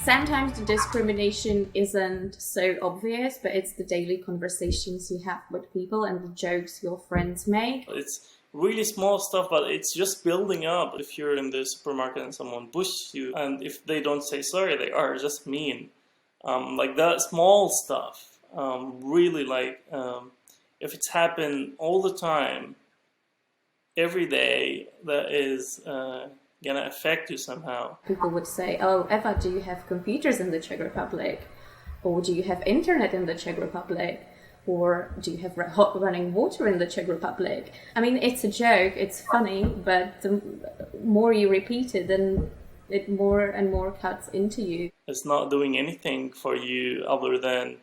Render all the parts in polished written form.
Sometimes the discrimination isn't so obvious, but it's the daily conversations you have with people and the jokes your friends make. It's really small stuff, but it's just building up. If you're in the supermarket and someone pushes you, and if they don't say sorry, they are just mean. Like that small stuff, really if it's happened all the time, every day, that is gonna affect you somehow. People would say, "Oh, Eva, do you have computers in the Czech Republic? Or do you have internet in the Czech Republic? Or do you have hot running water in the Czech Republic?" I mean, it's a joke, it's funny, but the more you repeat it, then it more and more cuts into you. It's not doing anything for you other than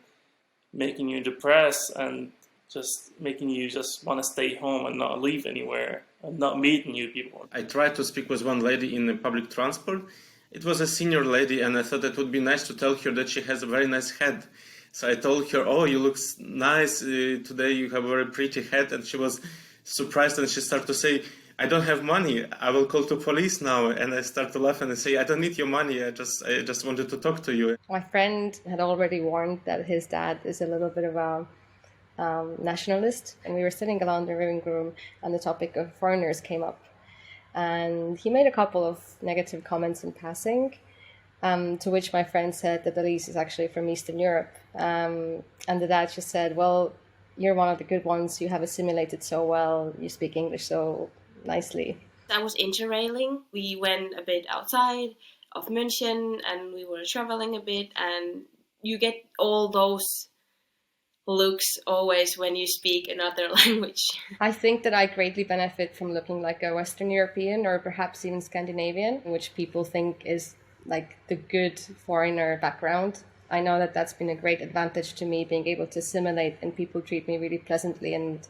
making you depressed and just making you just want to stay home and not leave anywhere and not meet new people. I tried to speak with one lady in the public transport. It was a senior lady, and I thought it would be nice to tell her that she has a very nice head. So I told her, "Oh, you look nice today, you have a very pretty head." And she was surprised, and she started to say, "I don't have money, I will call the police now." And I start to laugh and I say, "I don't need your money, I just wanted to talk to you." My friend had already warned that his dad is a little bit of a nationalist, and we were sitting around the living room and the topic of foreigners came up. And he made a couple of negative comments in passing, to which my friend said that Elise is actually from Eastern Europe. And the dad just said, "Well, you're one of the good ones, you have assimilated so well, you speak English so nicely." I was interrailing. We went a bit outside of München and we were traveling a bit, and you get all those looks always when you speak another language. I think that I greatly benefit from looking like a Western European or perhaps even Scandinavian, which people think is like the good foreigner background. I know that that's been a great advantage to me, being able to assimilate, and people treat me really pleasantly and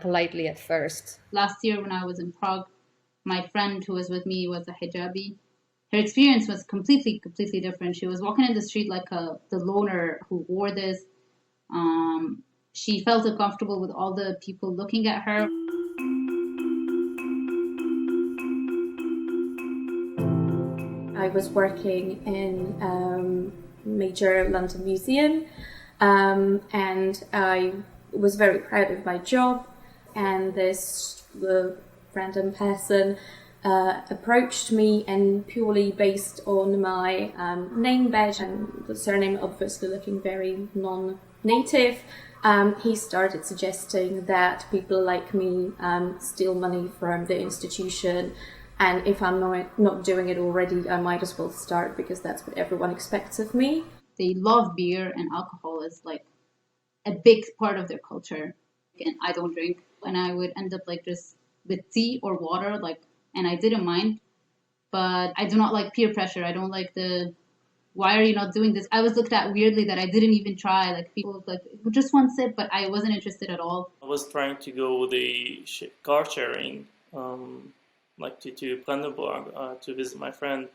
politely at first. Last year when I was in Prague, my friend who was with me was a hijabi. Her experience was completely different. She was walking in the street like the loner who wore this. She felt uncomfortable with all the people looking at her. I was working in major London museum, and I was very proud of my job, and this random person approached me, and purely based on my name badge and the surname obviously looking very non-native, he started suggesting that people like me steal money from the institution, and if I'm not doing it already, I might as well start, because that's what everyone expects of me. They love beer, and alcohol is like a big part of their culture. And I don't drink, and I would end up like just with tea or water, and I didn't mind. But I do not like peer pressure. I don't like why are you not doing this? I was looked at weirdly that I didn't even try. Like people like, just one sip, but I wasn't interested at all. I was trying to go the car sharing, to Brandenburg to visit my friend.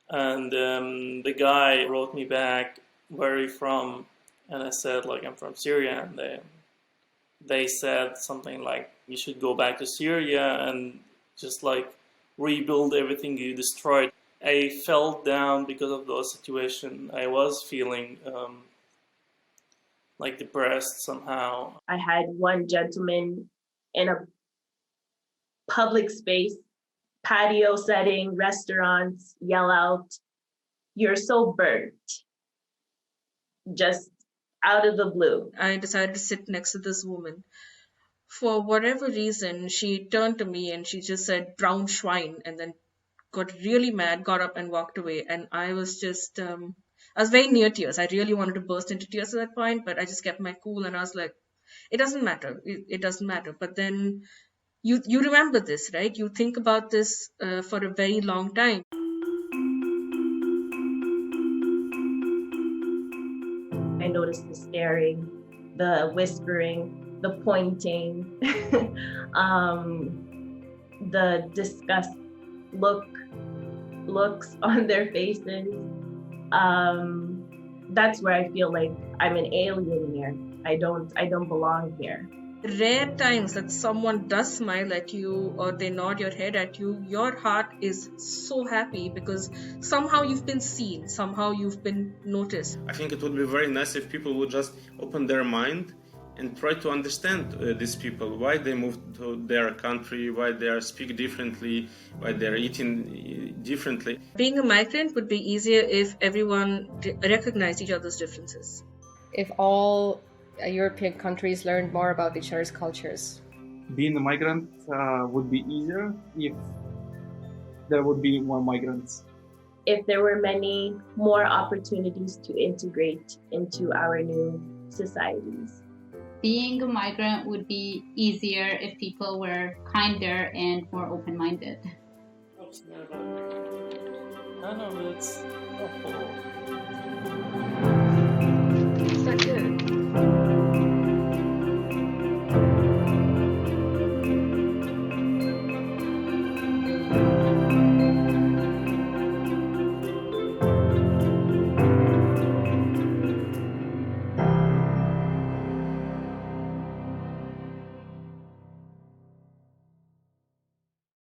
And the guy wrote me back, "Where are you from?" And I said, I'm from Syria. And they said something like, "You should go back to Syria and just rebuild everything you destroyed." I fell down because of the situation. I was feeling depressed somehow. I had one gentleman in a public space, patio setting, restaurants, yell out, "You're so burnt," just out of the blue. I decided to sit next to this woman. For whatever reason, she turned to me and she just said, "Brown Schwein," and then got really mad, got up and walked away. And I was just, I was very near tears. I really wanted to burst into tears at that point, but I just kept my cool and I was like, it doesn't matter. It doesn't matter. But then you remember this, right? You think about this for a very long time. I noticed the staring, the whispering, the pointing, the disgust looks on their faces. That's where I feel like I'm an alien here. I don't belong here. rare times that someone does smile at you or they nod your head at you, your heart is so happy because somehow you've been seen, somehow you've been noticed. I think it would be very nice if people would just open their mind and try to understand these people, why they moved to their country, why they speak differently, why they're eating differently. Being a migrant would be easier if everyone recognized each other's differences. If all European countries learned more about each other's cultures. Being a migrant would be easier if there would be more migrants. If there were many more opportunities to integrate into our new societies. Being a migrant would be easier if people were kinder and more open-minded. I know, but it's awful. Is that good?